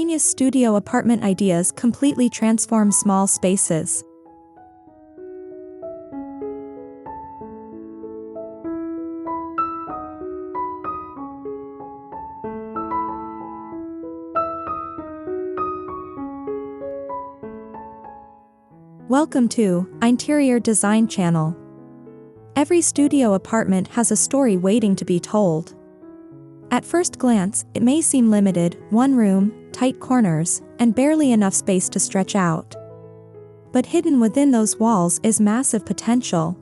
ingenious studio apartment ideas completely transform small spaces. Welcome to Interior Design Channel. Every studio apartment has a story waiting to be told. At first glance, it may seem limited: one room, tight corners, and barely enough space to stretch out. But hidden within those walls is massive potential.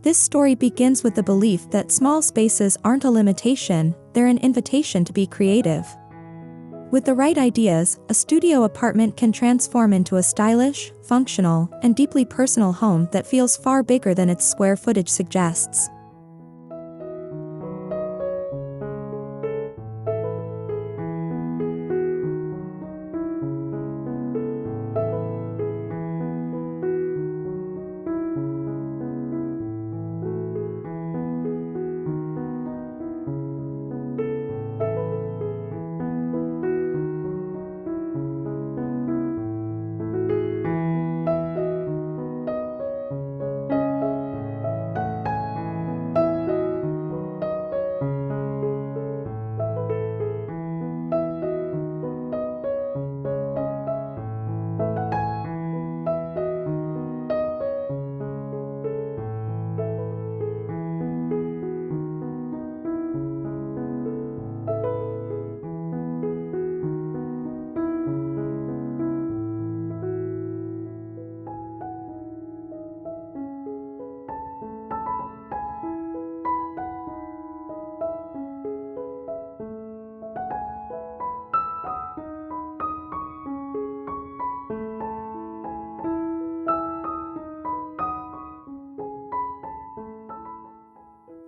This story begins with the belief that small spaces aren't a limitation, they're an invitation to be creative. With the right ideas, a studio apartment can transform into a stylish, functional, and deeply personal home that feels far bigger than its square footage suggests.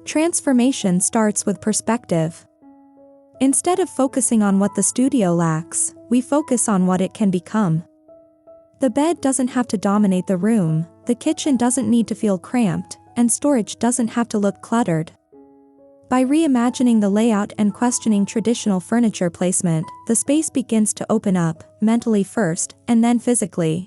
Transformation starts with perspective. Instead of focusing on what the studio lacks, we focus on what it can become. The bed doesn't have to dominate the room, the kitchen doesn't need to feel cramped, and storage doesn't have to look cluttered. By reimagining the layout and questioning traditional furniture placement, the space begins to open up, mentally first, and then physically.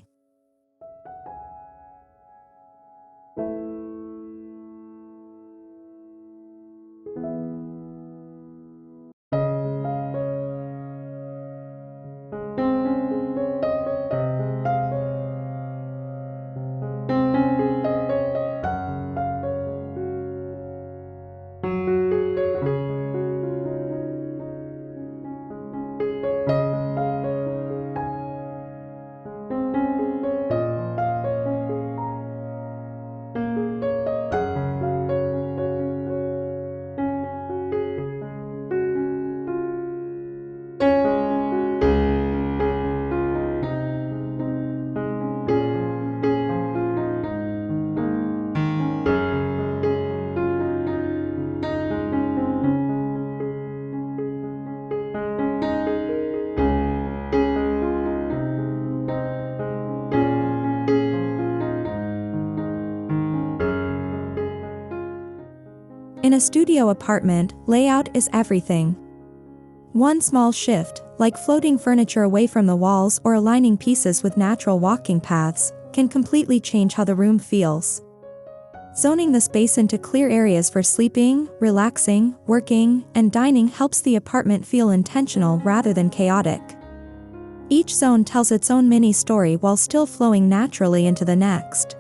In a studio apartment, layout is everything. One small shift, like floating furniture away from the walls or aligning pieces with natural walking paths, can completely change how the room feels. Zoning the space into clear areas for sleeping, relaxing, working, and dining helps the apartment feel intentional rather than chaotic. Each zone tells its own mini story while still flowing naturally into the next.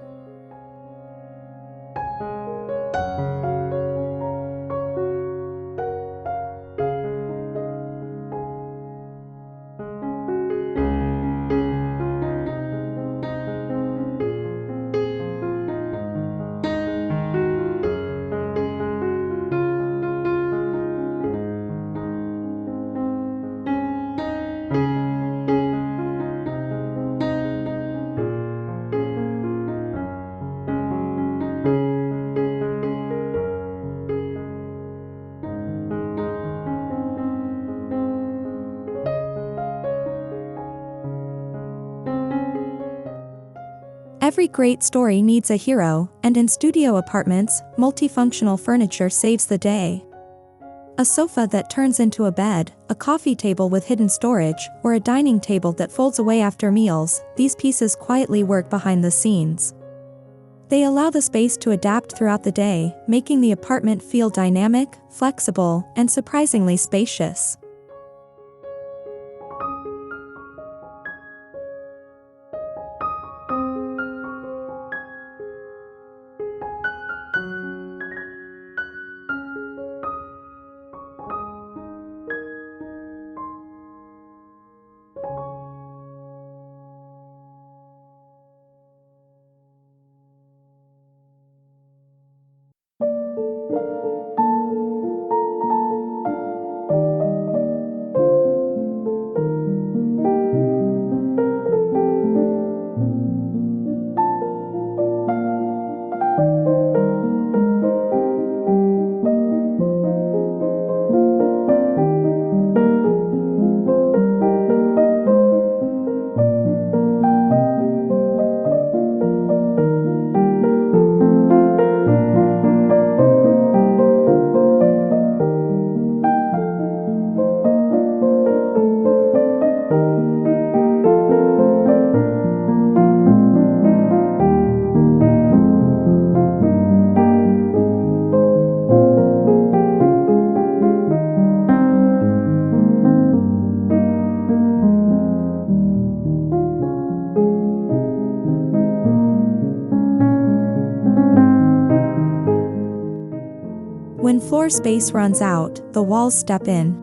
Every great story needs a hero, and in studio apartments, multifunctional furniture saves the day. A sofa that turns into a bed, a coffee table with hidden storage, or a dining table that folds away after meals, these pieces quietly work behind the scenes. They allow the space to adapt throughout the day, making the apartment feel dynamic, flexible, and surprisingly spacious. When floor space runs out, the walls step in.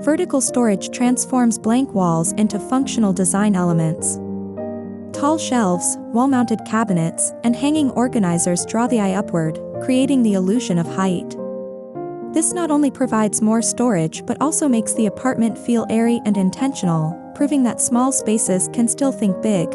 Vertical storage transforms blank walls into functional design elements. Tall shelves, wall-mounted cabinets, and hanging organizers draw the eye upward, creating the illusion of height. This not only provides more storage but also makes the apartment feel airy and intentional, proving that small spaces can still think big.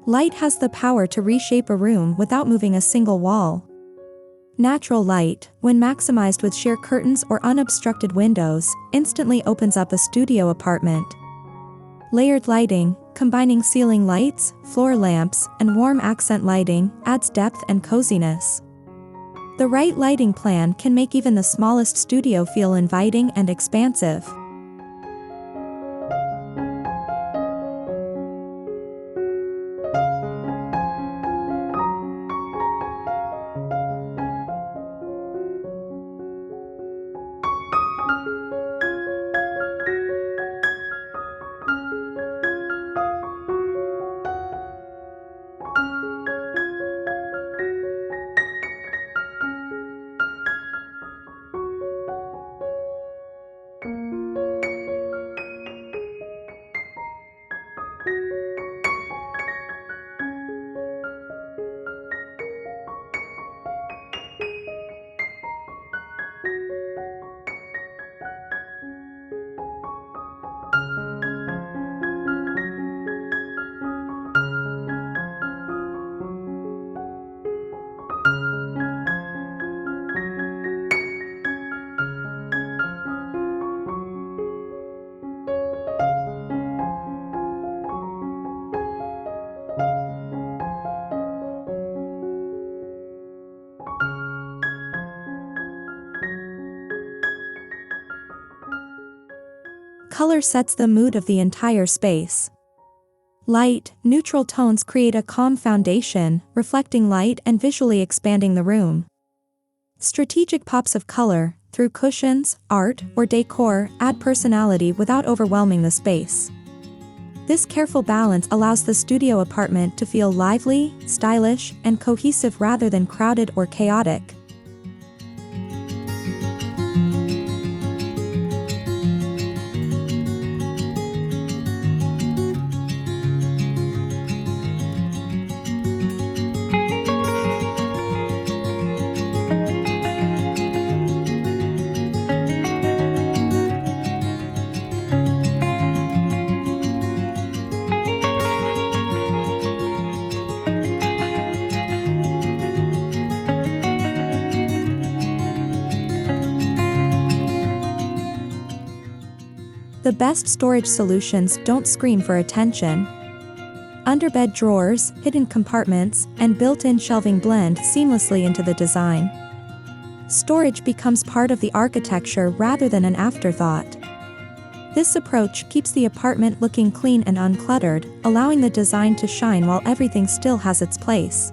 Light has the power to reshape a room without moving a single wall. Natural light, when maximized with sheer curtains or unobstructed windows, instantly opens up a studio apartment. Layered lighting, combining ceiling lights, floor lamps, and warm accent lighting, adds depth and coziness. The right lighting plan can make even the smallest studio feel inviting and expansive. color sets the mood of the entire space. Light, neutral tones create a calm foundation, reflecting light and visually expanding the room. Strategic pops of color, through cushions, art, or decor, add personality without overwhelming the space. This careful balance allows the studio apartment to feel lively, stylish, and cohesive rather than crowded or chaotic. The best storage solutions don't scream for attention. Underbed drawers, hidden compartments, and built-in shelving blend seamlessly into the design. Storage becomes part of the architecture rather than an afterthought. This approach keeps the apartment looking clean and uncluttered, allowing the design to shine while everything still has its place.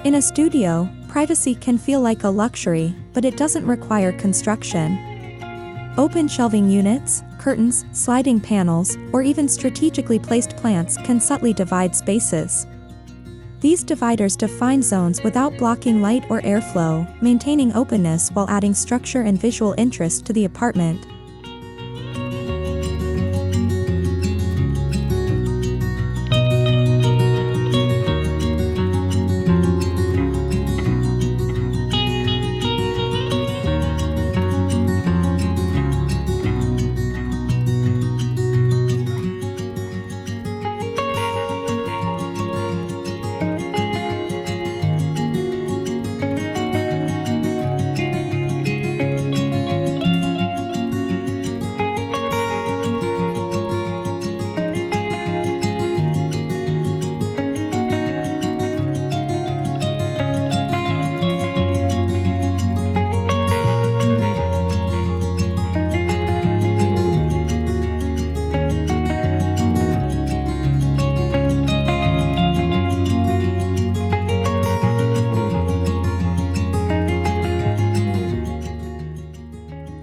In a studio, privacy can feel like a luxury, but it doesn't require construction. Open shelving units, curtains, sliding panels, or even strategically placed plants can subtly divide spaces. These dividers define zones without blocking light or airflow, maintaining openness while adding structure and visual interest to the apartment.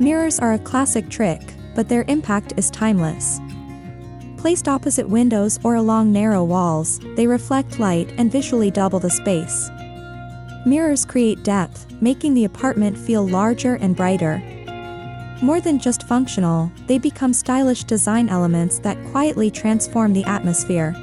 Mirrors are a classic trick, but their impact is timeless. Placed opposite windows or along narrow walls, they reflect light and visually double the space. Mirrors create depth, making the apartment feel larger and brighter. More than just functional, they become stylish design elements that quietly transform the atmosphere.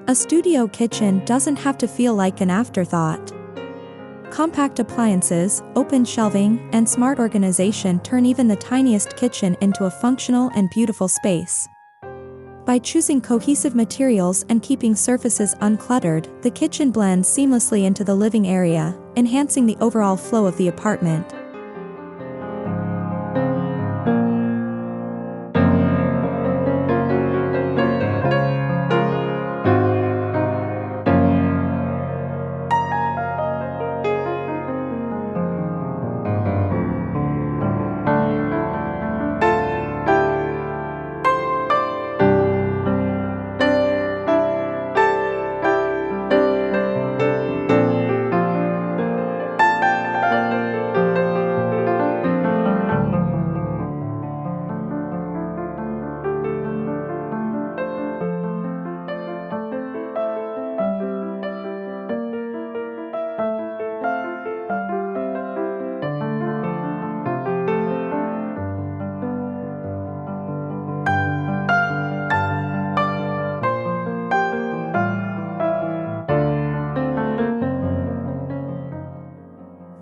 A studio kitchen doesn't have to feel like an afterthought. Compact appliances, open shelving, and smart organization turn even the tiniest kitchen into a functional and beautiful space. By choosing cohesive materials and keeping surfaces uncluttered, the kitchen blends seamlessly into the living area, enhancing the overall flow of the apartment.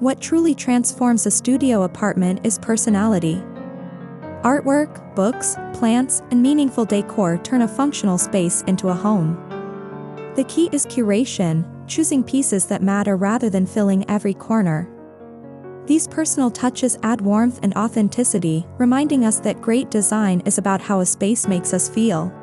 What truly transforms a studio apartment is personality. Artwork, books, plants, and meaningful decor turn a functional space into a home. The key is curation, choosing pieces that matter rather than filling every corner. These personal touches add warmth and authenticity, reminding us that great design is about how a space makes us feel.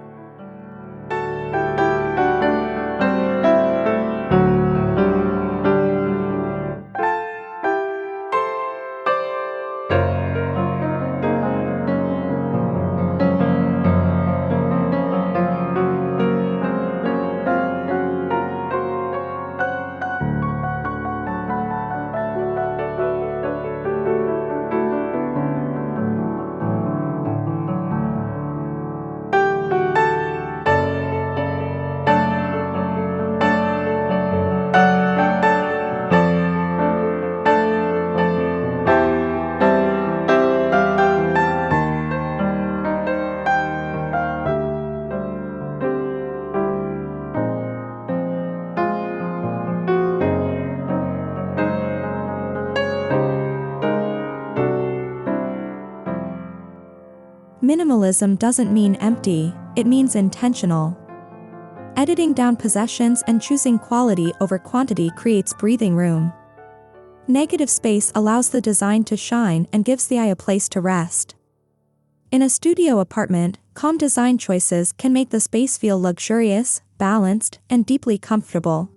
Minimalism doesn't mean empty, it means intentional. Editing down possessions and choosing quality over quantity creates breathing room. Negative space allows the design to shine and gives the eye a place to rest. In a studio apartment, calm design choices can make the space feel luxurious, balanced, and deeply comfortable.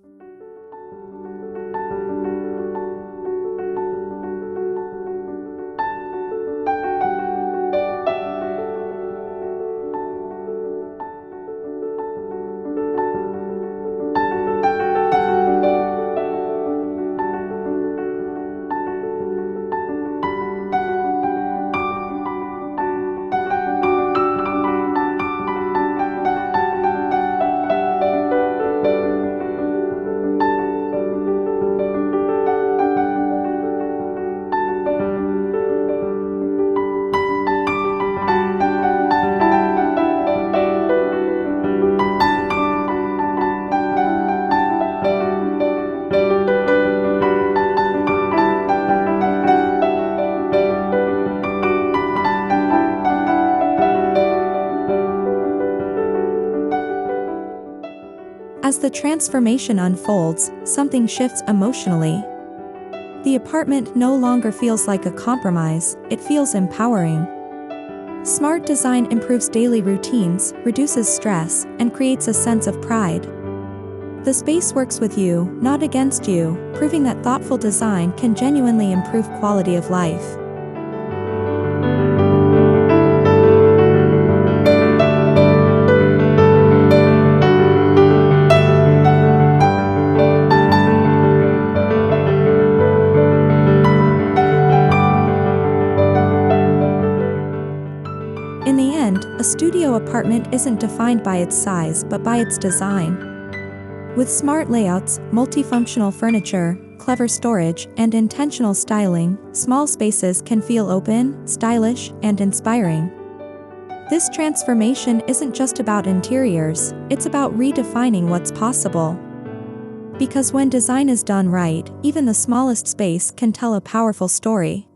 As the transformation unfolds, something shifts emotionally. The apartment no longer feels like a compromise, it feels empowering. Smart design improves daily routines, reduces stress, and creates a sense of pride. The space works with you, not against you, proving that thoughtful design can genuinely improve quality of life. In the end, a studio apartment isn't defined by its size but by its design. With smart layouts, multifunctional furniture, clever storage, and intentional styling, small spaces can feel open, stylish, and inspiring. This transformation isn't just about interiors, it's about redefining what's possible. Because when design is done right, even the smallest space can tell a powerful story.